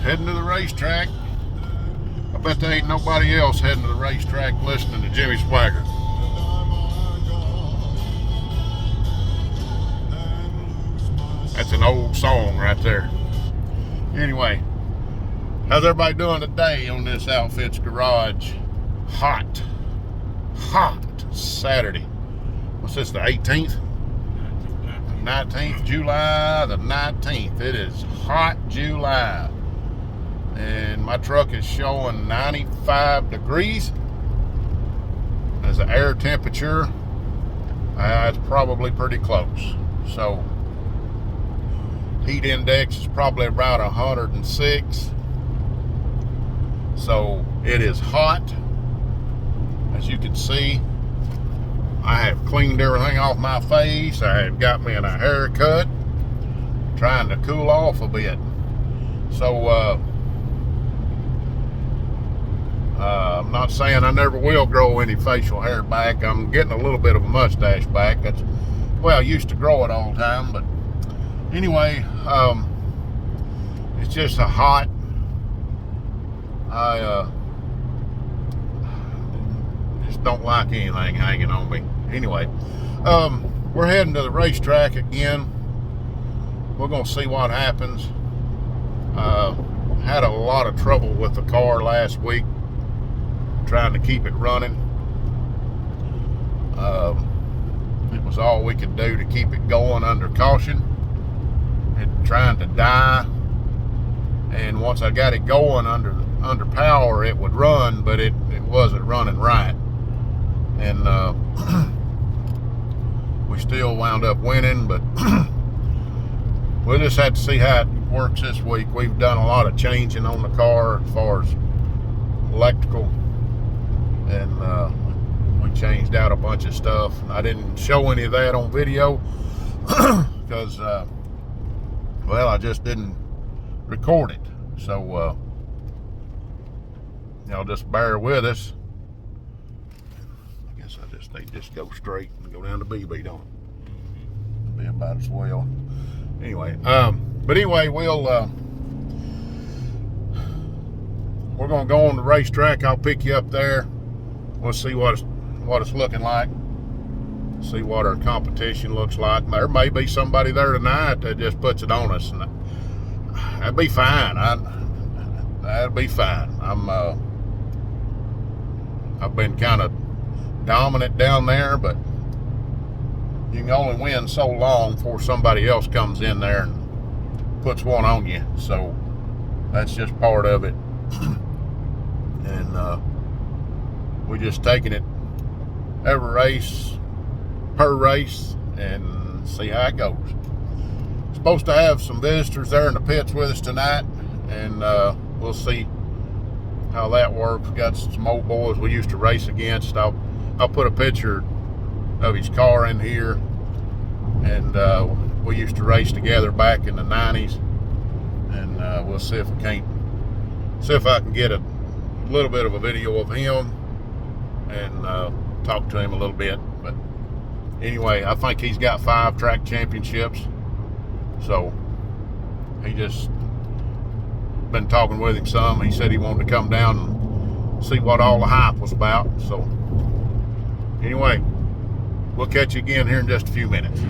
heading to the racetrack. I bet there ain't nobody else heading to the racetrack listening to Jimmy Swaggart. That's an old song right there. Anyway, how's everybody doing today on this Outfits Garage? Hot Saturday. What's this, the 18th? 19th, July the 19th. It is hot July. And my truck is showing 95 degrees. As the air temperature, it's probably pretty close. So, heat index is probably about 106. So, it is hot. As you can see, I have cleaned everything off my face. I have got me in a haircut, trying to cool off a bit. So, I'm not saying I never will grow any facial hair back. I'm getting a little bit of a mustache back. I used to grow it all the time, but anyway, it's just a hot. I just don't like anything hanging on me. Anyway, we're heading to the racetrack again. We're going to see what happens. Had a lot of trouble with the car last week, trying to keep it running. It was all we could do to keep it going under caution and trying to die. And once I got it going under power, it would run, but it wasn't running right. And we still wound up winning, but we'll just have to see how it works this week. We've done a lot of changing on the car as far as electrical, and we changed out a bunch of stuff. I didn't show any of that on video because, I just didn't record it. So, y'all just bear with us. I guess they just go straight and go down to BB, don't it? It'll be about as well. Anyway, we're gonna go on the racetrack. I'll pick you up there. We'll see what it's looking like. See what our competition looks like. There may be somebody there tonight that just puts it on us, and that'd be fine. That'd be fine. I've been kind of dominant down there, but you can only win so long before somebody else comes in there and puts one on you. So that's just part of it. And we're just taking it every race per race and see how it goes. Supposed to have some visitors there in the pits with us tonight, and we'll see how that works. Got some old boys we used to race against. I'll put a picture of his car in here, and we used to race together back in the 90s, and we'll see if I can get a little bit of a video of him and talk to him a little bit. But anyway, I think he's got 5 track championships, so he just been talking with him some. He said he wanted to come down and see what all the hype was about. So anyway, we'll catch you again here in just a few minutes.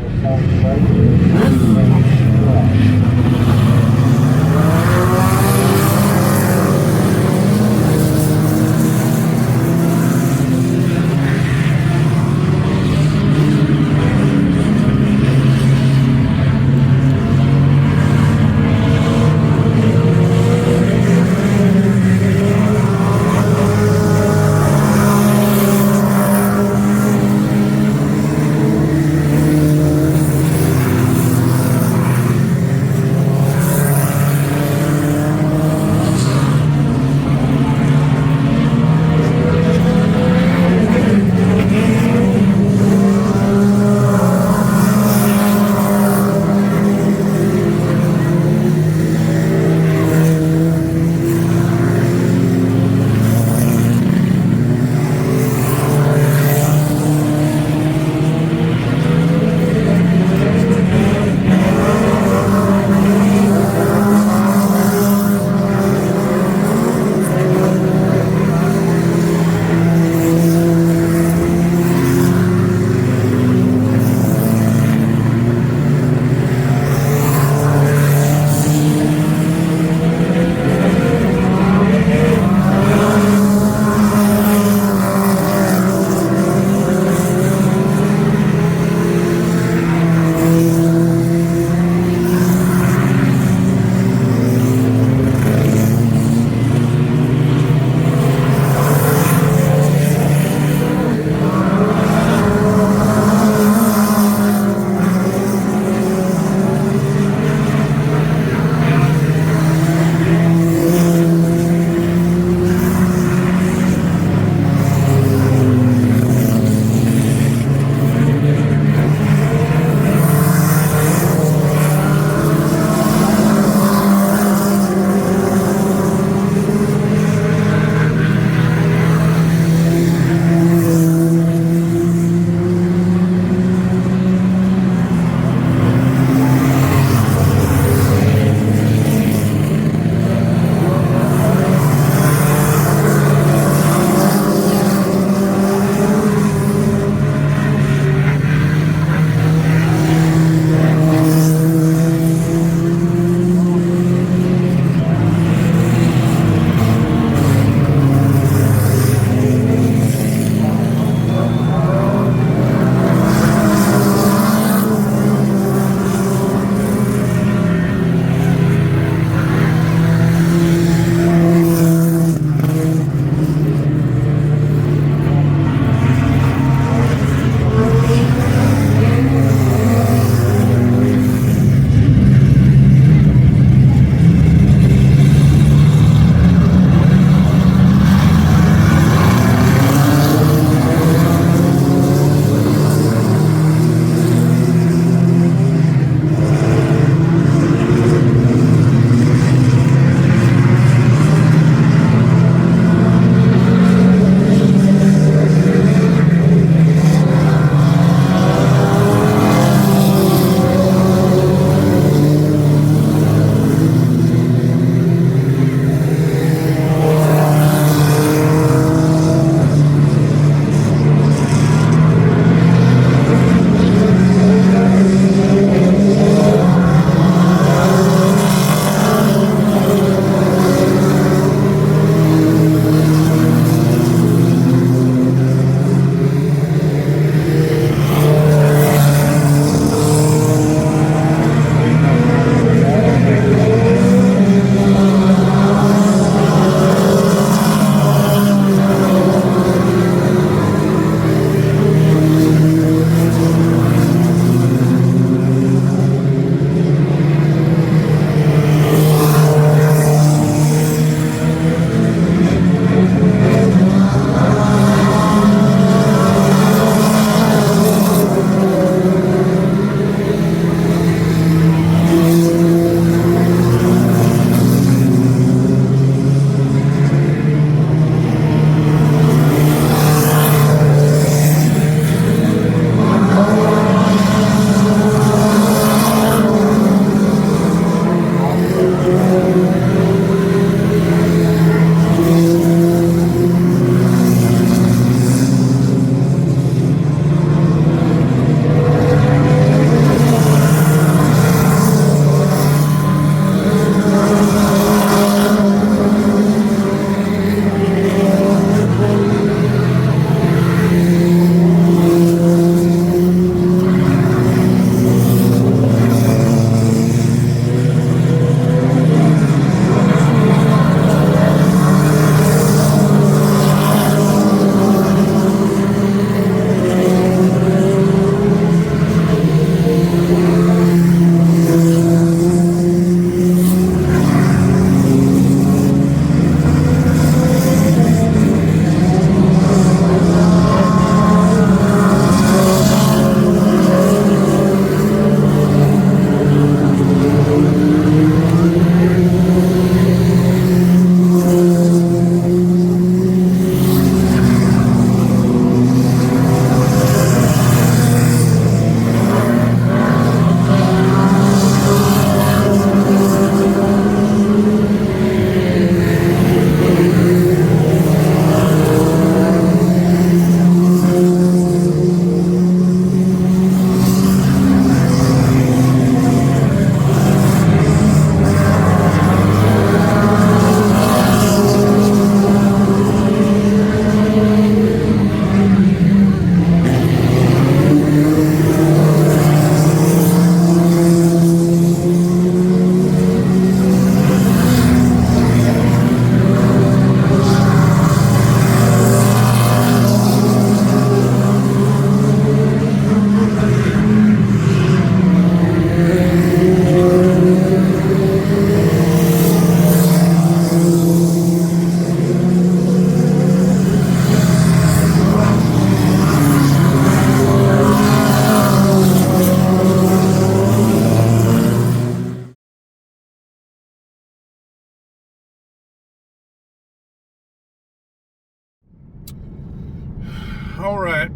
All right,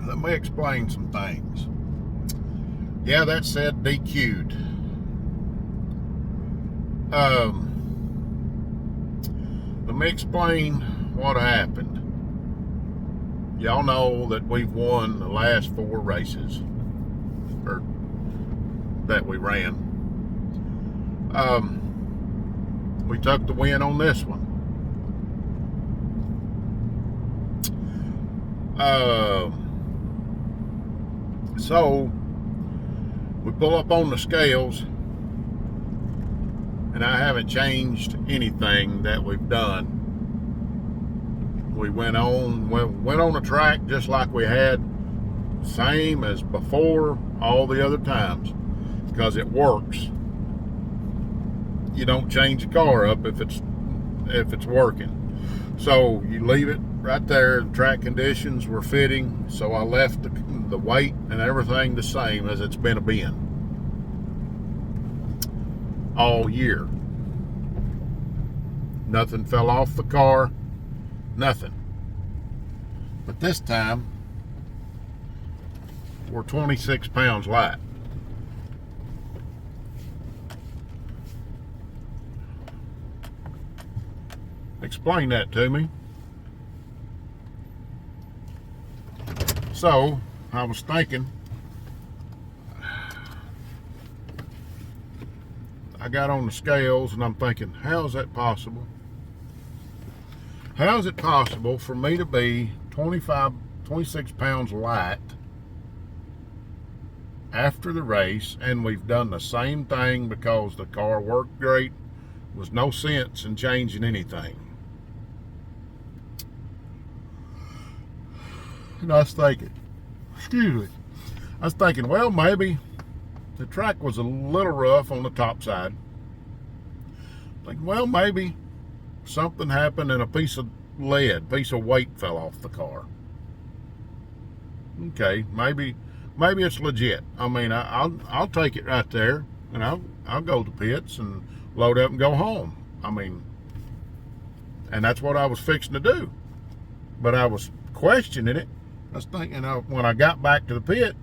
let me explain some things. Yeah, that said DQ'd. Let me explain what happened. Y'all know that we've won the last 4 races that we ran. We took the win on this one. So we pull up on the scales, and I haven't changed anything that we've done. We went on the track just like we had, same as before all the other times, because it works. You don't change the car up if it's working. So you leave it right there. The track conditions were fitting, so I left the weight and everything the same as it's been all year. Nothing fell off the car, nothing. But this time, we're 26 pounds light. Explain that to me. So, I was thinking, I got on the scales and I'm thinking, how is that possible? How is it possible for me to be 26 pounds light after the race, and we've done the same thing because the car worked great? Was no sense in changing anything. And I was thinking, well, maybe the track was a little rough on the top side. Like, well, maybe something happened and a piece of weight fell off the car. Okay, maybe it's legit. I mean, I'll take it right there, and I'll go to the pits and load up and go home. I mean, and that's what I was fixing to do. But I was questioning it. I was thinking, when I got back to the pit,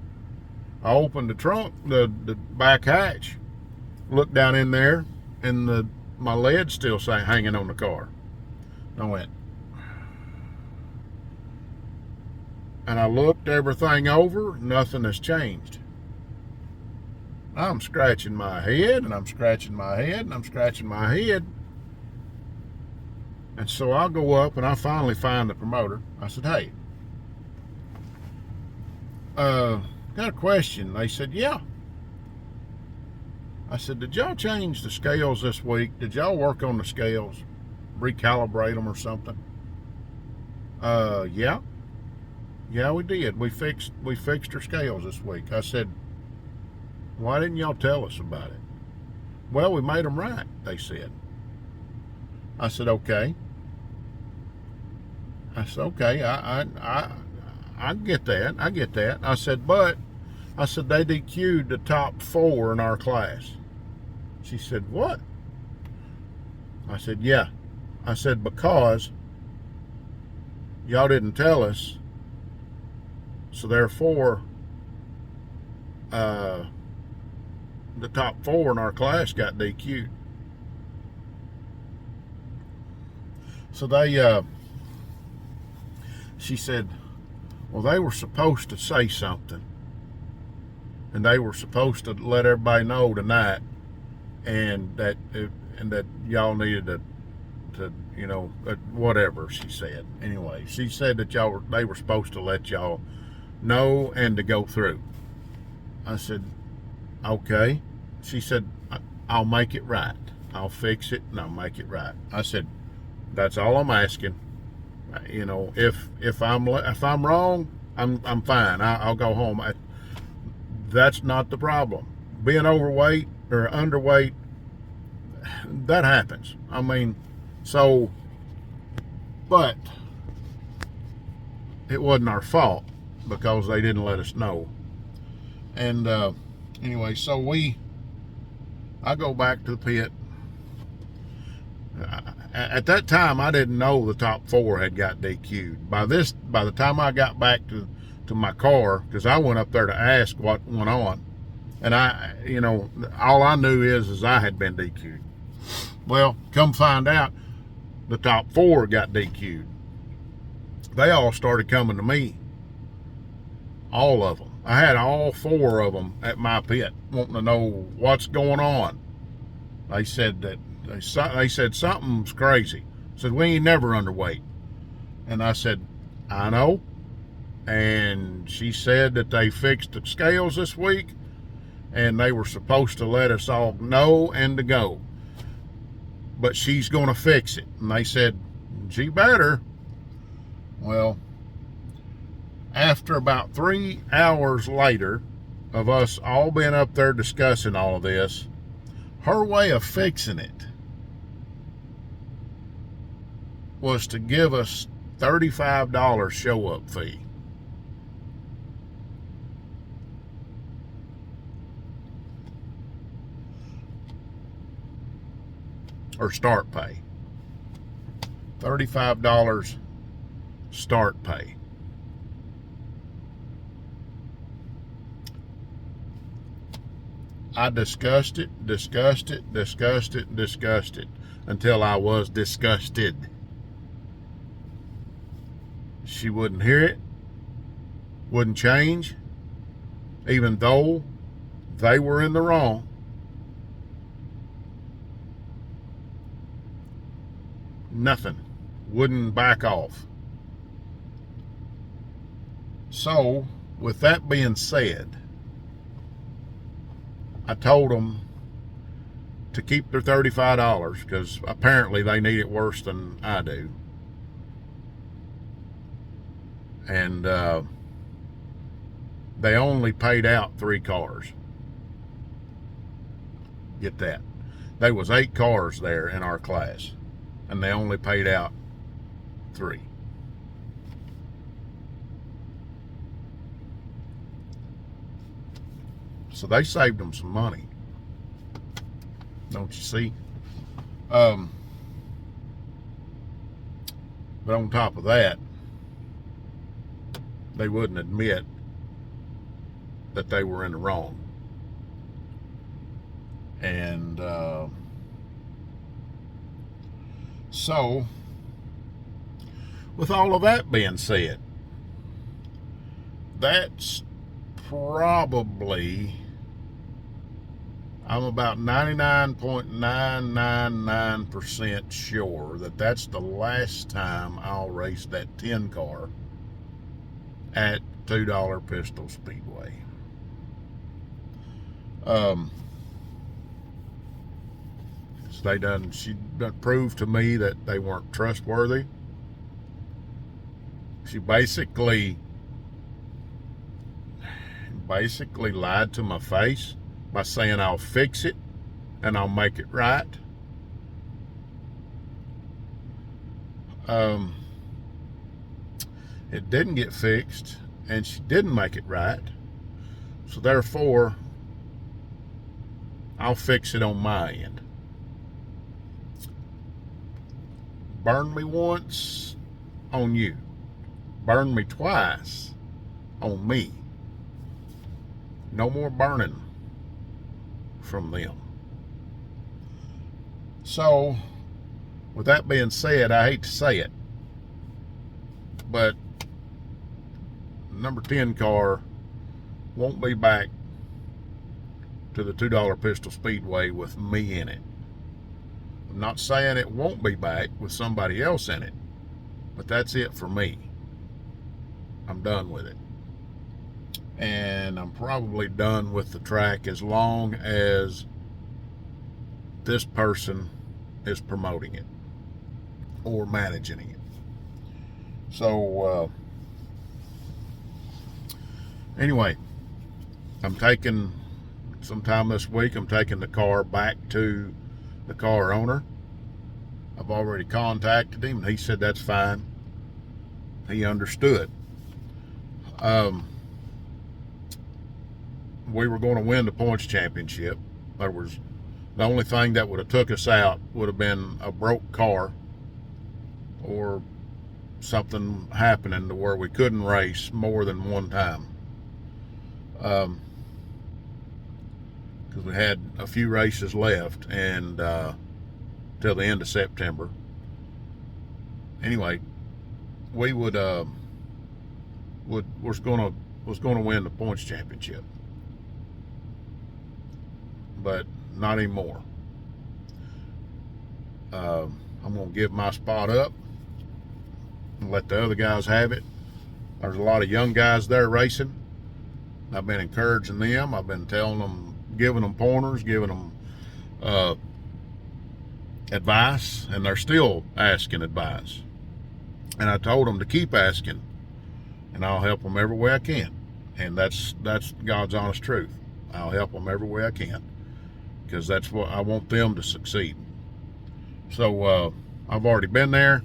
I opened the trunk, the back hatch, looked down in there, and my lead's still hanging on the car. I went, and I looked everything over, nothing has changed. I'm scratching my head, and I'm scratching my head, and I'm scratching my head. And so I'll go up, and I finally find the promoter. I said, hey, got a question. They said, yeah. I said, did y'all change the scales this week? Did y'all work on the scales? Recalibrate them or something? Yeah. Yeah, we did. We fixed our scales this week. I said, why didn't y'all tell us about it? Well, we made them right, they said. I said, okay. I get that. I get that. I said, they DQ'd the top 4 in our class. She said, what? I said, yeah. I said, because y'all didn't tell us, so therefore, the top 4 in our class got DQ'd. So she said, well, they were supposed to say something, and they were supposed to let everybody know tonight, and that y'all needed to whatever she said. Anyway, she said that they were supposed to let y'all know and to go through. I said, okay. She said, I'll make it right. I'll fix it and I'll make it right. I said, that's all I'm asking. If I'm wrong, I'm fine. I'll go home. That's not the problem. Being overweight or underweight, that happens. I mean, but it wasn't our fault because they didn't let us know. And anyway, so I go back to the pit. at that time, I didn't know the top 4 had got DQ'd. By the time I got back to my car, because I went up there to ask what went on, and all I knew is I had been DQ'd. Well, come find out, the top 4 got DQ'd. They all started coming to me, all of them. I had all 4 of them at my pit wanting to know what's going on. They said that they said something's crazy. I said, we ain't never underweight. And I said, I know. And she said that they fixed the scales this week and they were supposed to let us all know and to go. But she's going to fix it. And they said, she better. Well, after about 3 hours later of us all being up there discussing all of this, her way of fixing it was to give us $35 show-up fee. Or start pay. $35 start pay. I discussed it until I was disgusted. She wouldn't hear it, wouldn't change, even though they were in the wrong. Nothing. Wouldn't back off. So, with that being said, I told them to keep their $35 because apparently they need it worse than I do. And they only paid out 3 cars. Get that. There was 8 cars there in our class, and they only paid out 3. So they saved them some money. Don't you see? But on top of that, they wouldn't admit that they were in the wrong. And so, with all of that being said, that's probably, I'm about 99.999% sure that that's the last time I'll race that 10 car at $2 Pistol Speedway. She done proved to me that they weren't trustworthy. She basically lied to my face by saying I'll fix it and I'll make it right. It didn't get fixed and she didn't make it right. So therefore, I'll fix it on my end. Burn me once on you. Burn me twice on me. No more burning from them. So, with that being said, I hate to say it, but number 10 car won't be back to the $2 Pistol Speedway with me in it. I'm not saying it won't be back with somebody else in it, but that's it for me. I'm done with it. And I'm probably done with the track as long as this person is promoting it or managing it. So, anyway, I'm taking sometime this week, I'm taking the car back to the car owner. I've already contacted him and he said that's fine. He understood. We were going to win the points championship. The only thing that would have took us out would have been a broke car or something happening to where we couldn't race more than one time. Because we had a few races left, and till the end of September. Anyway, we was gonna win the points championship, but not anymore. I'm gonna give my spot up and let the other guys have it. There's a lot of young guys there racing. I've been encouraging them. I've been telling them, giving them pointers, giving them advice, and they're still asking advice. And I told them to keep asking, and I'll help them every way I can. And that's God's honest truth. I'll help them every way I can, because that's what I want them to succeed. So I've already been there.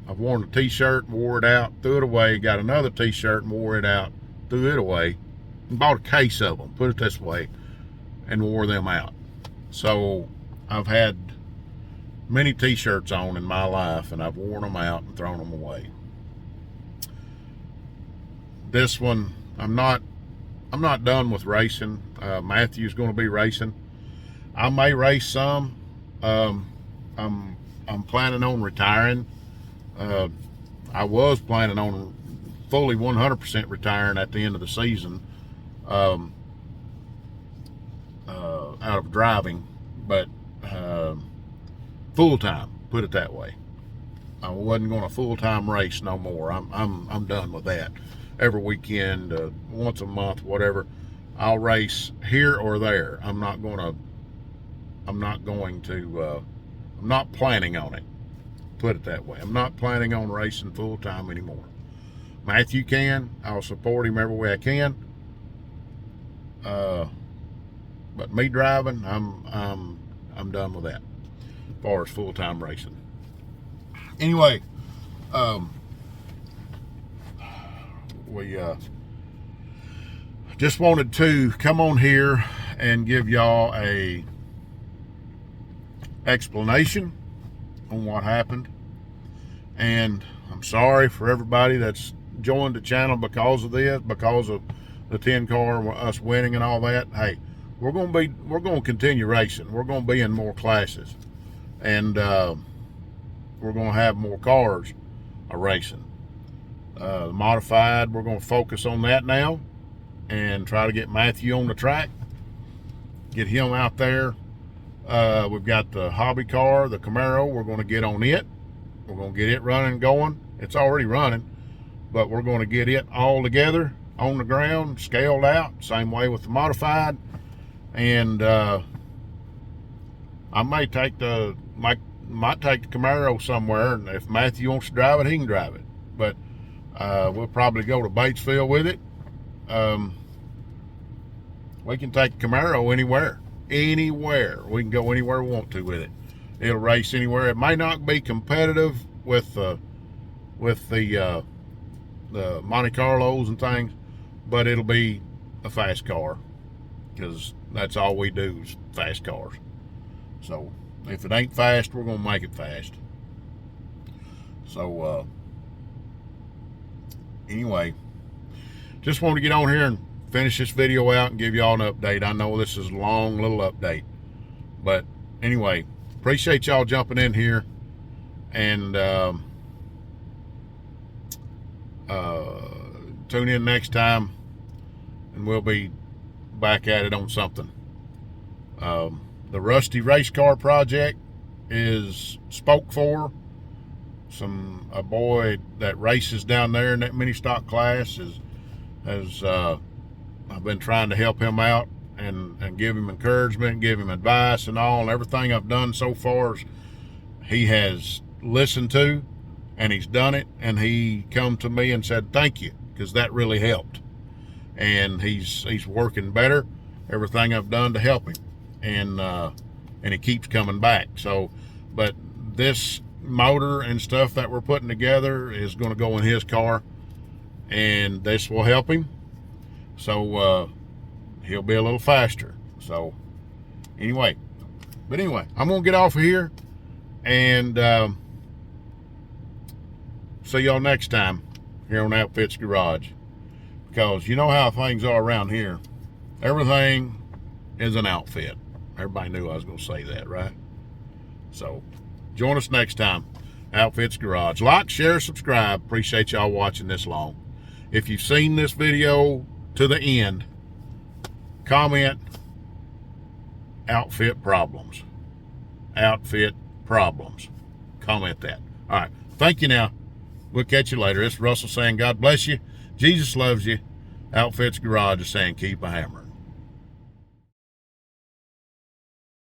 I've worn a t-shirt, wore it out, threw it away, got another t-shirt and wore it out, threw it away, and bought a case of them, put it this way, and wore them out. So I've had many t-shirts on in my life, and I've worn them out and thrown them away. This one, I'm not done with racing. Matthew's going to be racing. I may race some. I'm planning on retiring. I was planning on fully 100% retiring at the end of the season, out of driving, but full-time, put it that way. I wasn't going to full-time race no more. I'm done with that. Every weekend, once a month, whatever, I'll race here or there. I'm not planning on it, put it that way. I'm not planning on racing full-time anymore. Matthew can. I'll support him every way I can. But me driving, I'm done with that as far as full-time racing. Anyway, we just wanted to come on here and give y'all a explanation on what happened. And I'm sorry for everybody that's joined the channel because of this, because of the 10 car, us winning and all that. Hey, we're going to continue racing. We're going to be in more classes, and we're going to have more cars racing. Modified, we're going to focus on that now and try to get Matthew on the track, get him out there. We've got the hobby car, the Camaro. We're going to get on it. We're going to get it running and going. It's already running, but we're going to get it all together on the ground, scaled out, same way with the modified. And I might take the Camaro somewhere, and if Matthew wants to drive it, he can drive it. But we'll probably go to Batesville with it. We can take the Camaro anywhere. We can go anywhere we want to with it. It'll race anywhere. It may not be competitive with the Monte Carlos and things, but it'll be a fast car, because that's all we do is fast cars. So if it ain't fast, we're gonna make it fast. So anyway, just wanted to get on here and finish this video out and give y'all an update. I know this is a long little update, but anyway, appreciate y'all jumping in here, and tune in next time, and we'll be back at it on something. The Rusty Race Car Project is spoke for. A boy that races down there in that mini stock class has I've been trying to help him out and give him encouragement, give him advice and all, and everything I've done so far he has listened to, and he's done it, and he come to me and said thank you, because that really helped. And he's working better, everything I've done to help him, and he keeps coming back. So, but this motor and stuff that we're putting together is going to go in his car, and this will help him. So he'll be a little faster. So anyway, I'm gonna get off of here, and see y'all next time here on Outfits Garage. Because you know how things are around here. Everything is an outfit. Everybody knew I was going to say that, right? So, join us next time. Outfits Garage. Like, share, subscribe. Appreciate y'all watching this long. If you've seen this video to the end, comment outfit problems. Outfit problems. Comment that. All right. Thank you now. We'll catch you later. It's Russell saying God bless you. Jesus loves you. Outfits Garage is saying keep a hammering.